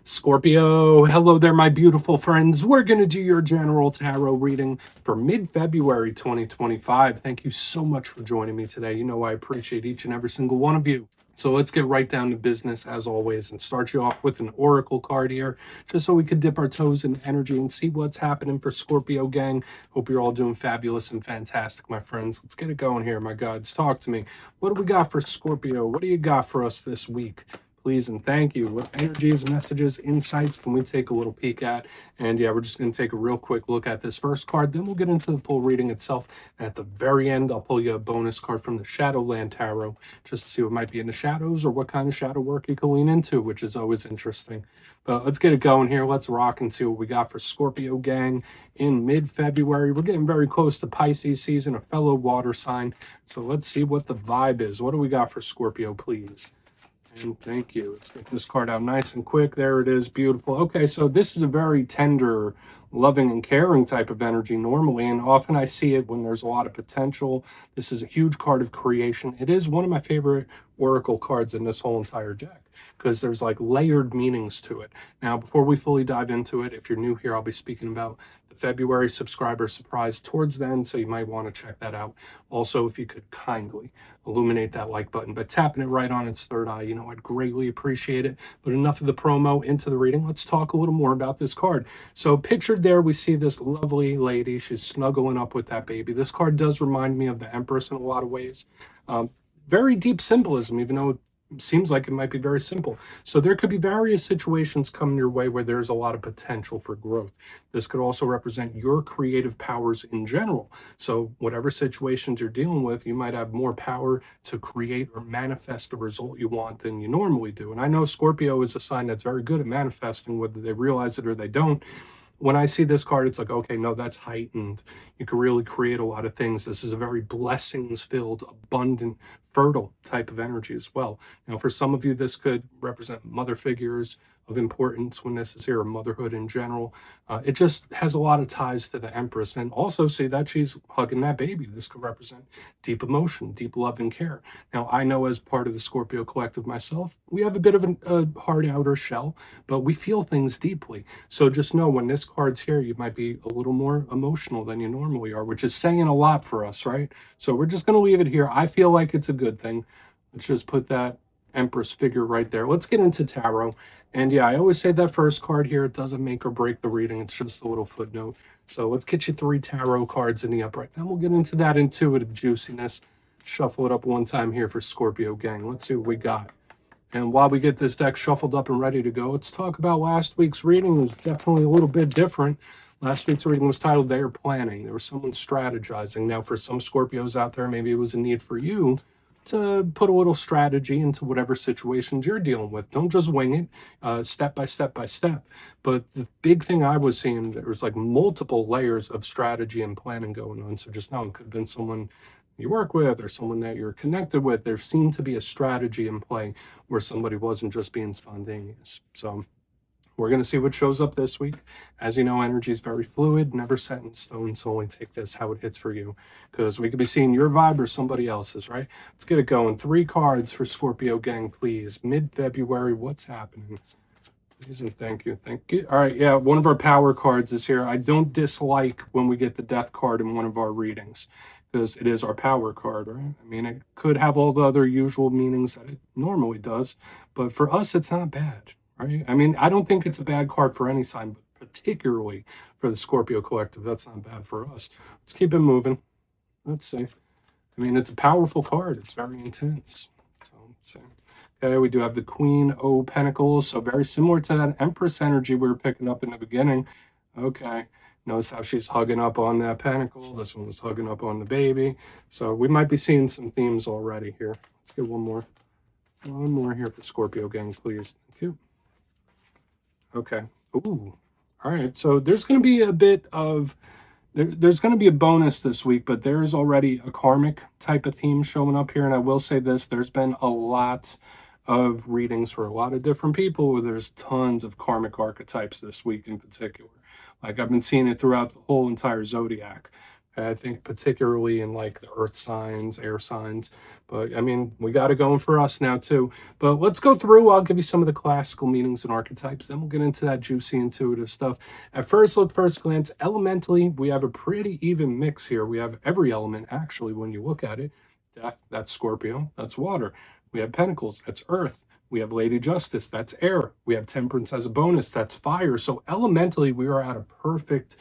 Scorpio, hello there, my beautiful friends. We're going to do your general tarot reading for mid-February 2025. Thank you so much for joining me today. You know I appreciate each and every single one of you. So let's get right down to business as always and start you off with an oracle card here, just so we could dip our toes in energy and see what's happening for Scorpio gang. Hope you're all doing fabulous and fantastic, my friends. Let's get it going here, my gods. Talk to me. What do we got for Scorpio? What do you got for us this week? Please and thank you. What energies, messages, insights can we take a little peek at? And yeah, we're just going to take a real quick look at this first card. Then we'll get into the full reading itself. And at the very end, I'll pull you a bonus card from the Shadowland Tarot, just to see what might be in the shadows or what kind of shadow work you can lean into, which is always interesting. But let's get it going here. Let's rock and see what we got for Scorpio gang in mid-February. We're getting very close to Pisces season, a fellow water sign. So let's see what the vibe is. What do we got for Scorpio, please? And thank you. Let's get this card out nice and quick. There it is. Beautiful. Okay, so this is a very tender, loving, and caring type of energy normally, and often I see it when there's a lot of potential. This is a huge card of creation. It is one of my favorite oracle cards in this whole entire deck because there's like layered meanings to it. Now, before we fully dive into it, if you're new here, I'll be speaking about the February subscriber surprise towards the end, so you might want to check that out. Also, if you could kindly illuminate that like button by tapping it right on its third eye, you know, I'd greatly appreciate it. But enough of the promo, into the reading. Let's talk a little more about this card. So pictured there, we see this lovely lady. She's snuggling up with that baby. This card does remind me of the Empress in a lot of ways. Very deep symbolism, even though it seems like it might be very simple. So there could be various situations coming your way where there's a lot of potential for growth. This could also represent your creative powers in general. So whatever situations you're dealing with, you might have more power to create or manifest the result you want than you normally do. And I know Scorpio is a sign that's very good at manifesting, whether they realize it or they don't. When I see this card, it's like, okay, no, that's heightened. You can really create a lot of things. This is a very blessings-filled, abundant, fertile type of energy as well. Now, for some of you, this could represent mother figures of importance when this is here, or motherhood in general. It just has a lot of ties to the Empress. And also see that she's hugging that baby. This could represent deep emotion, deep love and care. Now, I know as part of the Scorpio collective myself, we have a bit of a hard outer shell, but we feel things deeply. So just know when this card's here, you might be a little more emotional than you normally are, which is saying a lot for us, right? So we're just going to leave it here. I feel like it's a good thing. Let's just put that Empress figure right there. Let's get into tarot. And yeah, I always say that first card here, it doesn't make or break the reading. It's just a little footnote. So let's get you 3 tarot cards in the upright. Then we'll get into that intuitive juiciness. Shuffle it up one time here for Scorpio gang. Let's see what we got. And while we get this deck shuffled up and ready to go, let's talk about last week's reading. It was definitely a little bit different. Last week's reading was titled They Are Planning. There was someone strategizing. Now, for some Scorpios out there, maybe it was a need for you to put a little strategy into whatever situations you're dealing with. Don't just wing it, step by step by step. But the big thing I was seeing, there was like multiple layers of strategy and planning going on. So just now, it could have been someone you work with or someone that you're connected with. There seemed to be a strategy in play where somebody wasn't just being spontaneous. So we're going to see what shows up this week. As you know, energy is very fluid, never set in stone, so only take this how it hits for you, because we could be seeing your vibe or somebody else's, right? Let's get it going. 3 cards for Scorpio gang, please. Mid-February, what's happening? Please and thank you. Thank you. All right, yeah, one of our power cards is here. I don't dislike when we get the death card in one of our readings, because it is our power card, right? I mean, it could have all the other usual meanings that it normally does, but for us, it's not bad. Right? I mean, I don't think it's a bad card for any sign, but particularly for the Scorpio collective, that's not bad for us. Let's keep it moving. Let's see. I mean, it's a powerful card. It's very intense. So let's see. Okay, we do have the Queen O Pentacles, so very similar to that Empress energy we were picking up in the beginning. Okay, notice how she's hugging up on that pentacle. This one was hugging up on the baby. So we might be seeing some themes already here. Let's get one more. One more here for Scorpio gang, please. Thank you. Okay. Ooh. All right. So there's going to be a bit of, there's going to be a bonus this week, but there is already a karmic type of theme showing up here. And I will say this, there's been a lot of readings for a lot of different people where there's tons of karmic archetypes this week in particular. Like I've been seeing it throughout the whole entire zodiac. I think particularly in like the earth signs, air signs. But I mean, we got it going for us now too. But let's go through. I'll give you some of the classical meanings and archetypes. Then we'll get into that juicy intuitive stuff. At first look, first glance, elementally, we have a pretty even mix here. We have every element actually when you look at it. Death, that's Scorpio, that's water. We have Pentacles, that's earth. We have Lady Justice, that's air. We have Temperance as a bonus, that's fire. So elementally, we are at a perfect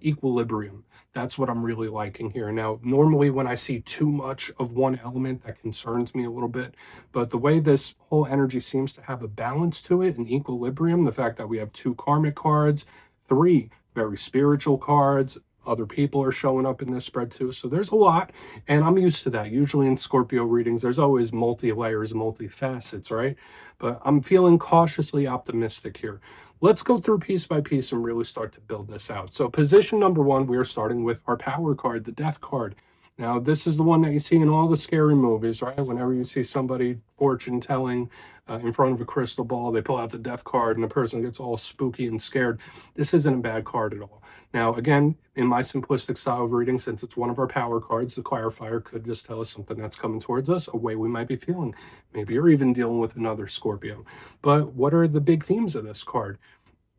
equilibrium. That's what I'm really liking here. Now, normally when I see too much of one element, that concerns me a little bit. But the way this whole energy seems to have a balance to it, an equilibrium, the fact that we have 2 karmic cards, 3 very spiritual cards, other people are showing up in this spread too. So there's a lot, and I'm used to that. Usually in Scorpio readings, there's always multi-layers, multi-facets, right? But I'm feeling cautiously optimistic here. Let's go through piece by piece and really start to build this out. So position number 1, we are starting with our power card, the death card. Now, this is the one that you see in all the scary movies, right? Whenever you see somebody fortune telling in front of a crystal ball, they pull out the death card and the person gets all spooky and scared. This isn't a bad card at all. Now, again, in my simplistic style of reading, since it's one of our power cards, the clarifier could just tell us something that's coming towards us, a way we might be feeling. Maybe you're even dealing with another Scorpio. But what are the big themes of this card?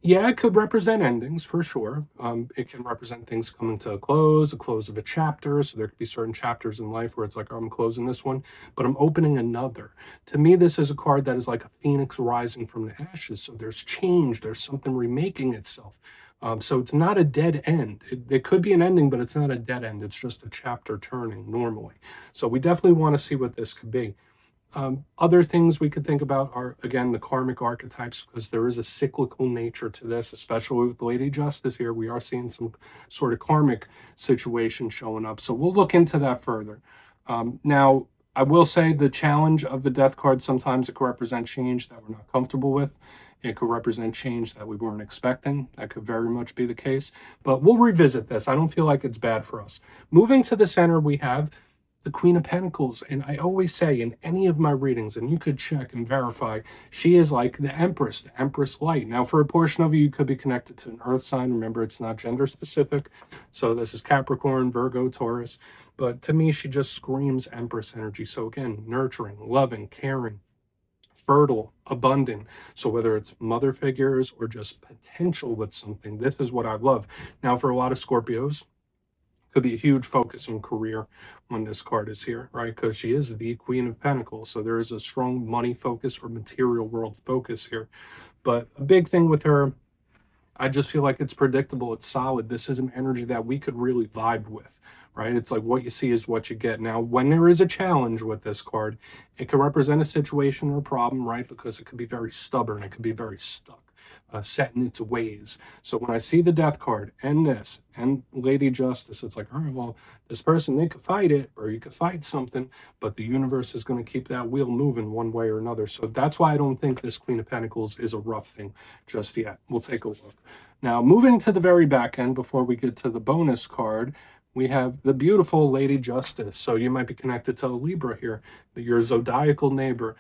Yeah, it could represent endings for sure. It can represent things coming to a close of a chapter. So there could be certain chapters in life where it's like, oh, I'm closing this one, but I'm opening another. To me, this is a card that is like a phoenix rising from the ashes. So there's change, there's something remaking itself. So it's not a dead end. It could be an ending, but it's not a dead end. It's just a chapter turning normally. So we definitely want to see what this could be. Other things we could think about are, again, the karmic archetypes, because there is a cyclical nature to this, especially with Lady Justice here. We are seeing some sort of karmic situation showing up. So we'll look into that further. Now, I will say the challenge of the death card, sometimes it could represent change that we're not comfortable with. It could represent change that we weren't expecting. That could very much be the case. But we'll revisit this. I don't feel like it's bad for us. Moving to the center, we have the Queen of Pentacles. And I always say in any of my readings, and you could check and verify, she is like the Empress light. Now, for a portion of you, you could be connected to an earth sign. Remember, it's not gender specific. So this is Capricorn, Virgo, Taurus. But to me, she just screams Empress energy. So again, nurturing, loving, caring, fertile, abundant. So whether it's mother figures or just potential with something, this is what I love. Now, for a lot of Scorpios, could be a huge focus on career when this card is here, right? Because she is the Queen of Pentacles. So there is a strong money focus or material world focus here. But a big thing with her, I just feel like it's predictable. It's solid. This is an energy that we could really vibe with, right? It's like what you see is what you get. Now, when there is a challenge with this card, it can represent a situation or a problem, right? Because it could be very stubborn. It could be very stuck. Set in its ways. So when I see the death card and this and Lady Justice, it's like, all right, well, this person, they could fight it, or you could fight something, but the universe is going to keep that wheel moving one way or another. So that's why I don't think this Queen of Pentacles is a rough thing just yet. We'll take a look. Now, moving to the very back end before we get to the bonus card, we have the beautiful Lady Justice. So you might be connected to a Libra here, your zodiacal neighbor.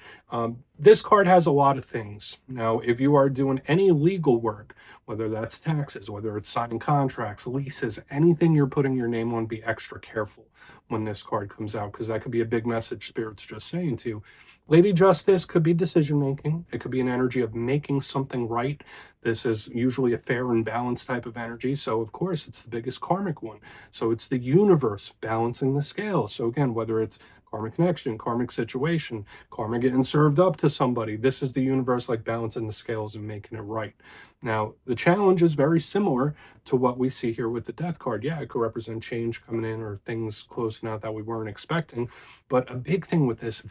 This card has a lot of things. Now, if you are doing any legal work, whether that's taxes, whether it's signing contracts, leases, anything you're putting your name on, be extra careful when this card comes out, because that could be a big message Spirit's just saying to you. Lady Justice could be decision making. It could be an energy of making something right. This is usually a fair and balanced type of energy. So of course it's the biggest karmic one. So it's the universe balancing the scales. So again, whether it's karmic connection, karmic situation, karma getting served up to somebody, this is the universe like balancing the scales and making it right. Now, the challenge is very similar to what we see here with the death card. Yeah, it could represent change coming in or things closing out that we weren't expecting. But a big thing with this,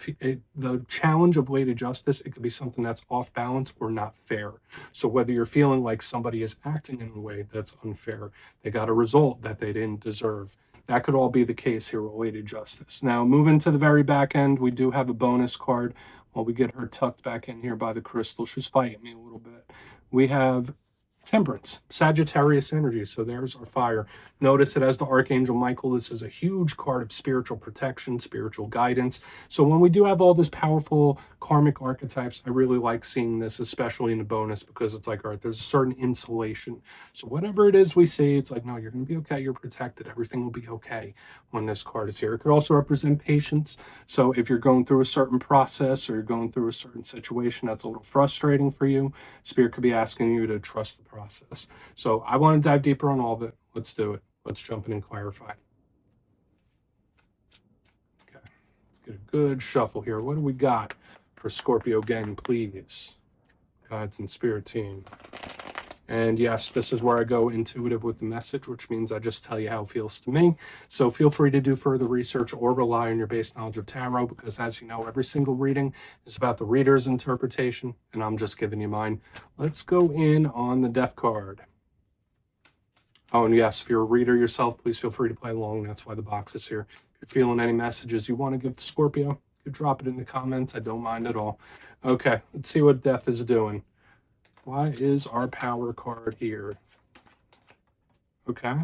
the challenge of Lady Justice, it could be something that's off balance or not fair. So whether you're feeling like somebody is acting in a way that's unfair, they got a result that they didn't deserve. That could all be the case here with Lady Justice. Now, moving to the very back end, we do have a bonus card. While we get her tucked back in here by the crystal, she's fighting me a little bit. We have Temperance, Sagittarius energy. So there's our fire. Notice it as the Archangel Michael. This is a huge card of spiritual protection, spiritual guidance. So when we do have all this powerful karmic archetypes, I really like seeing this, especially in the bonus, because it's like, all right, there's a certain insulation. So whatever it is we see, it's like, no, you're going to be okay. You're protected. Everything will be okay when this card is here. It could also represent patience. So if you're going through a certain process or you're going through a certain situation that's a little frustrating for you, Spirit could be asking you to trust the process. So I want to dive deeper on all of it. Let's do it. Let's jump in and clarify. Okay, let's get a good shuffle here. What do we got for Scorpio gang, please? Guides and Spirit team. And yes, this is where I go intuitive with the message, which means I just tell you how it feels to me. So feel free to do further research or rely on your base knowledge of tarot, because as you know, every single reading is about the reader's interpretation, and I'm just giving you mine. Let's go in on the Death card. Oh, and yes, if you're a reader yourself, please feel free to play along. That's why the box is here. If you're feeling any messages you want to give to Scorpio, you could drop it in the comments. I don't mind at all. Okay, let's see what Death is doing. Why is our power card here? Okay.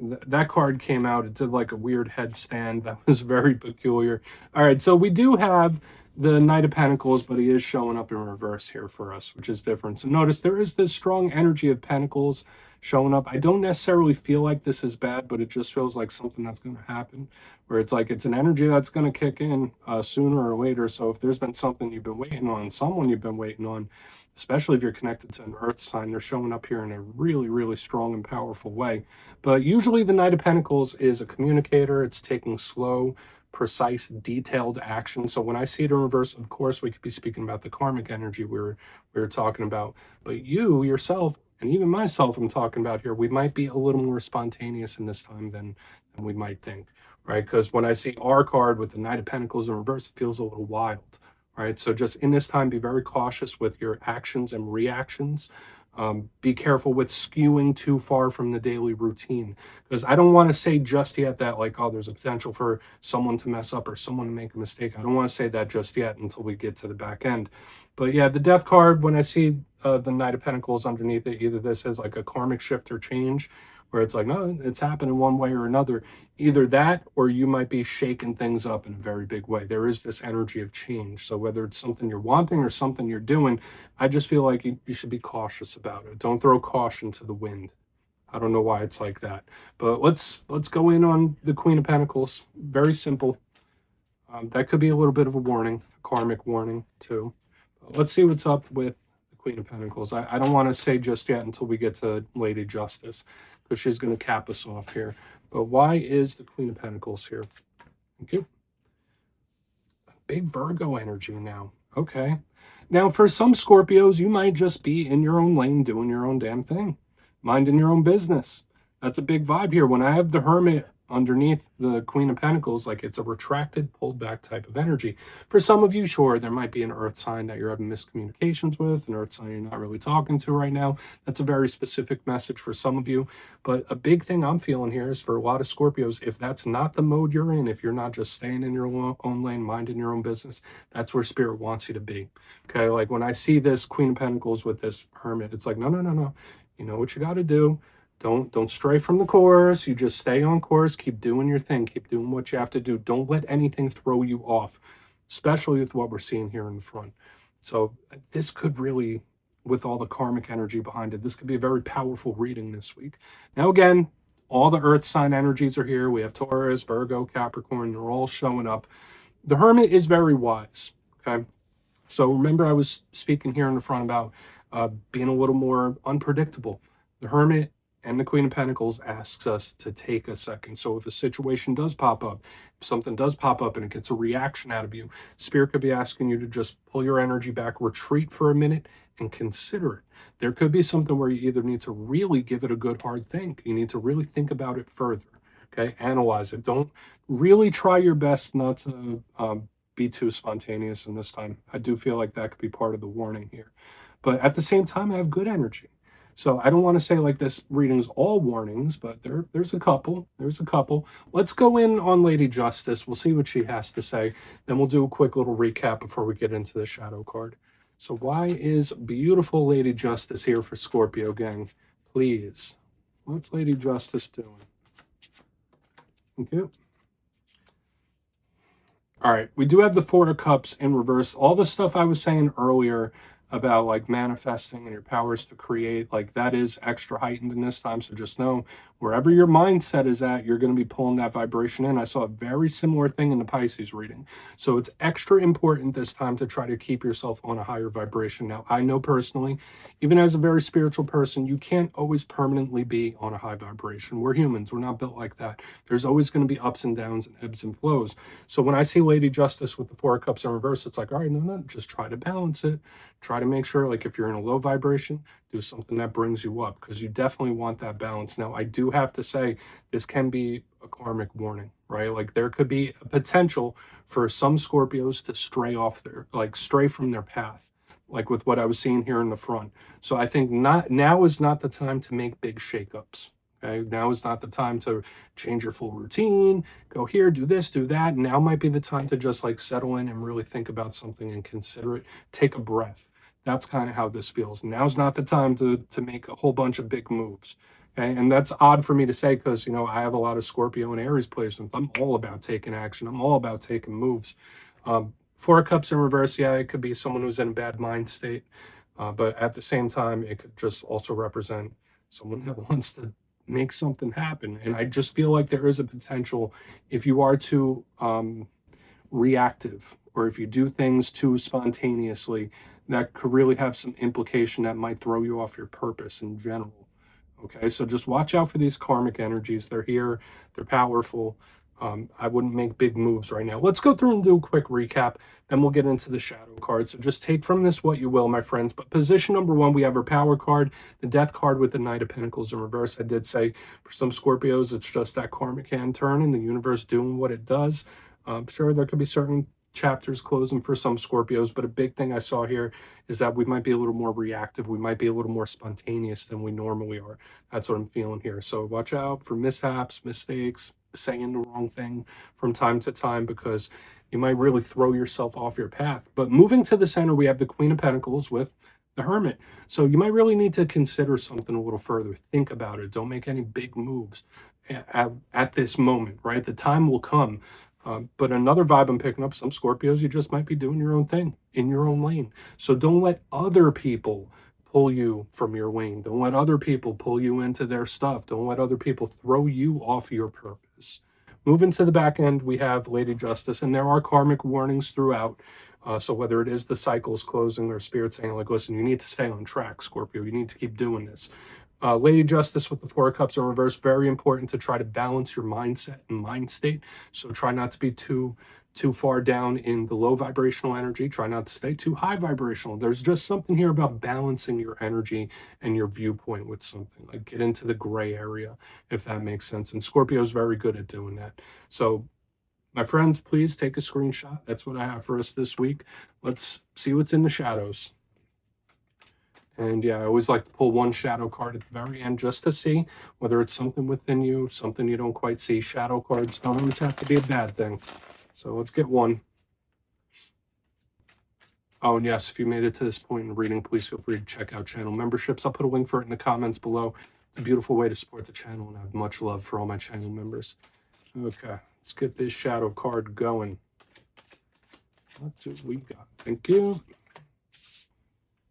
That card came out. It did like a weird headstand. That was very peculiar. All right, so we do have the Knight of Pentacles, but he is showing up in reverse here for us, which is different. So notice there is this strong energy of Pentacles showing up. I don't necessarily feel like this is bad, but it just feels like something that's going to happen, where it's like it's an energy that's going to kick in sooner or later. So if there's been something you've been waiting on, someone you've been waiting on, especially if you're connected to an earth sign, they're showing up here in a really, really strong and powerful way. But usually the Knight of Pentacles is a communicator. It's taking slow, precise, detailed action. So when I see it in reverse, of course, we could be speaking about the karmic energy we were talking about. But you yourself, and even myself, I'm talking about here, we might be a little more spontaneous in this time than we might think, right? Because when I see our card with the Knight of Pentacles in reverse, it feels a little wild. Right, so just in this time, be very cautious with your actions and reactions. Be careful with skewing too far from the daily routine, because I don't want to say just yet that like, oh, there's a potential for someone to mess up or someone to make a mistake. I don't want to say that just yet until we get to the back end. But yeah, the Death card, when I see the Knight of Pentacles underneath it, either this is like a karmic shift or change, where it's like, no, it's happening one way or another. Either that, or you might be shaking things up in a very big way. There is this energy of change. So whether it's something you're wanting or something you're doing, I just feel like you should be cautious about it. Don't throw caution to the wind. I don't know why it's like that. But let's go in on the Queen of Pentacles. Very simple. That could be a little bit of a warning, a karmic warning too. But let's see what's up with the Queen of Pentacles. I don't want to say just yet until we get to Lady Justice, because she's going to cap us off here. But why is the Queen of Pentacles here? Thank you. Big Virgo energy now. Okay. Now, for some Scorpios, you might just be in your own lane doing your own damn thing, minding your own business. That's a big vibe here. When I have the Hermit underneath the Queen of Pentacles, like it's a retracted, pulled back type of energy. For some of you, sure, there might be an earth sign that you're having miscommunications with, an earth sign you're not really talking to right now. That's a very specific message for some of you. But a big thing I'm feeling here is for a lot of Scorpios, if that's not the mode you're in, if you're not just staying in your own lane, minding your own business, that's where Spirit wants you to be. Okay, like when I see this Queen of Pentacles with this Hermit, it's like, no. You know what you got to do. Don't stray from the course. You just stay on course. Keep doing your thing. Keep doing what you have to do. Don't let anything throw you off, especially with what we're seeing here in the front. So this could really, with all the karmic energy behind it, this could be a very powerful reading this week. Now, again, all the earth sign energies are here. We have Taurus, Virgo, Capricorn. They're all showing up. The Hermit is very wise, okay? So remember I was speaking here in the front about being a little more unpredictable. The Hermit and the Queen of Pentacles asks us to take a second. So if a situation does pop up, if something does pop up and it gets a reaction out of you, Spirit could be asking you to just pull your energy back, retreat for a minute, and consider it. There could be something where you either need to really give it a good hard think. You need to really think about it further. Okay, analyze it. Don't really try your best not to be too spontaneous in this time. I do feel like that could be part of the warning here. But at the same time, I have good energy. So I don't want to say like this reading's all warnings, but there's a couple. Let's go in on Lady Justice. We'll see what she has to say. Then we'll do a quick little recap before we get into the shadow card. So why is beautiful Lady Justice here for Scorpio, gang? Please. What's Lady Justice doing? Okay. All right, we do have the Four of Cups in reverse. All the stuff I was saying earlier about like manifesting and your powers to create, like that is extra heightened in this time. So just know wherever your mindset is at, you're going to be pulling that vibration in. I saw a very similar thing in the Pisces reading. So it's extra important this time to try to keep yourself on a higher vibration. Now, I know personally, even as a very spiritual person, you can't always permanently be on a high vibration. We're humans. We're not built like that. There's always going to be ups and downs and ebbs and flows. So when I see Lady Justice with the Four of Cups in reverse, it's like, all right, no, just try to balance it. Try to make sure, like if you're in a low vibration, do something that brings you up, because you definitely want that balance. Now, I do have to say, this can be a karmic warning, right? Like there could be a potential for some Scorpios to stray from their path, like with what I was seeing here in the front. So I think now is not the time to make big shakeups. Okay, now is not the time to change your full routine, go here, do this, do that. Now might be the time to just like settle in and really think about something and consider it. Take a breath. That's kind of how this feels. Now's not the time to make a whole bunch of big moves. Okay, and that's odd for me to say because I have a lot of Scorpio and Aries placements. I'm all about taking action. I'm all about taking moves. Four of Cups in reverse, yeah, it could be someone who's in a bad mind state, but at the same time, it could just also represent someone that wants to make something happen. And I just feel like there is a potential, if you are too reactive, or if you do things too spontaneously, that could really have some implication that might throw you off your purpose in general. Okay, so just watch out for these karmic energies. They're here, they're powerful. I wouldn't make big moves right now. Let's go through and do a quick recap, then we'll get into the shadow card. So just take from this what you will, my friends. But position number one, we have our power card, the death card with the Knight of Pentacles in reverse. I did say for some Scorpios, it's just that karmic hand turn and the universe doing what it does. Sure, there could be certain chapters closing for some Scorpios, but a big thing I saw here is that we might be a little more reactive. We might be a little more spontaneous than we normally are. That's what I'm feeling here. So watch out for mishaps, mistakes, saying the wrong thing from time to time, because you might really throw yourself off your path. But moving to the center, we have the Queen of Pentacles with the Hermit. So you might really need to consider something a little further. Think about it. Don't make any big moves at this moment, right? The time will come. But another vibe I'm picking up, some Scorpios, you just might be doing your own thing in your own lane. So don't let other people pull you from your lane. Don't let other people pull you into their stuff. Don't let other people throw you off your purpose. Moving to the back end, we have Lady Justice, and there are karmic warnings throughout. So whether it is the cycles closing or spirit saying, like, listen, you need to stay on track, Scorpio. You need to keep doing this. Lady Justice with the Four of Cups in reverse, very important to try to balance your mindset and mind state. So try not to be too far down in the low vibrational energy. Try not to stay too high vibrational. There's just something here about balancing your energy and your viewpoint with something. Like get into the gray area, if that makes sense. And Scorpio is very good at doing that. So my friends, please take a screenshot. That's what I have for us this week. Let's see what's in the shadows. And yeah, I always like to pull one shadow card at the very end just to see whether it's something within you, something you don't quite see. Shadow cards don't always have to be a bad thing. So let's get one. Oh, and yes, if you made it to this point in the reading, please feel free to check out channel memberships. I'll put a link for it in the comments below. It's a beautiful way to support the channel, and I have much love for all my channel members. Okay, let's get this shadow card going. Let's see what we got. Thank you.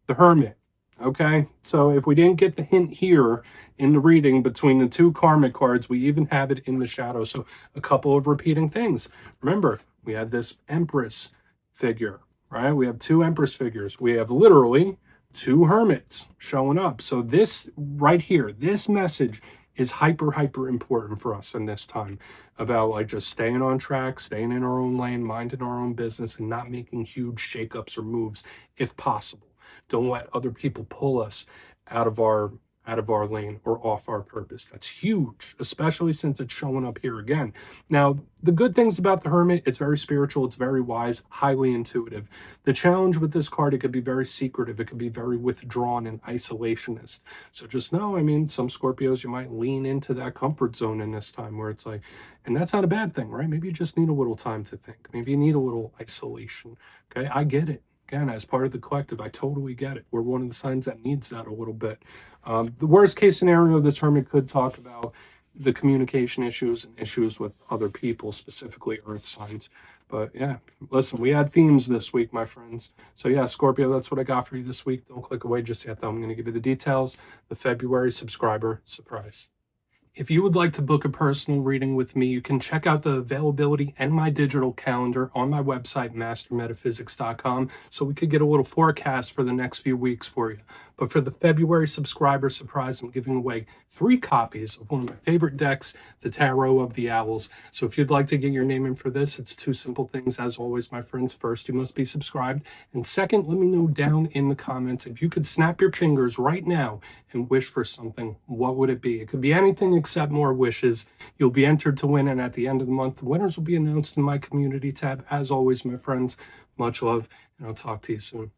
The Hermit. Okay, so if we didn't get the hint here in the reading between the two karmic cards, we even have it in the shadow. So a couple of repeating things. Remember, we had this Empress figure, right? We have two Empress figures. We have literally two hermits showing up. So this right here, this message is hyper important for us in this time, about like just staying on track, staying in our own lane, minding our own business, and not making huge shakeups or moves if possible. Don't let other people pull us out of our lane or off our purpose. That's huge, especially since it's showing up here again. Now, the good things about the Hermit, it's very spiritual, it's very wise, highly intuitive. The challenge with this card, it could be very secretive, it could be very withdrawn and isolationist. So just know, I mean, some Scorpios, you might lean into that comfort zone in this time where it's like, and that's not a bad thing, right? Maybe you just need a little time to think. Maybe you need a little isolation. Okay, I get it. Again, as part of the collective, I totally get it. We're one of the signs that needs that a little bit. The worst case scenario, this hermit could talk about the communication issues and issues with other people, specifically earth signs. But yeah, listen, we had themes this week, my friends. So yeah, Scorpio, that's what I got for you this week. Don't click away just yet, though. I'm going to give you the details. The February subscriber surprise. If you would like to book a personal reading with me, you can check out the availability and my digital calendar on my website, mastermetaphysics.com, so we could get a little forecast for the next few weeks for you. But for the February subscriber surprise, I'm giving away 3 copies of one of my favorite decks, the Tarot of the Owls. So if you'd like to get your name in for this, it's 2 simple things, as always, my friends. First, you must be subscribed. And second, let me know down in the comments, if you could snap your fingers right now and wish for something, what would it be? It could be anything except more wishes. You'll be entered to win, and at the end of the month, the winners will be announced in my community tab. As always, my friends, much love, and I'll talk to you soon.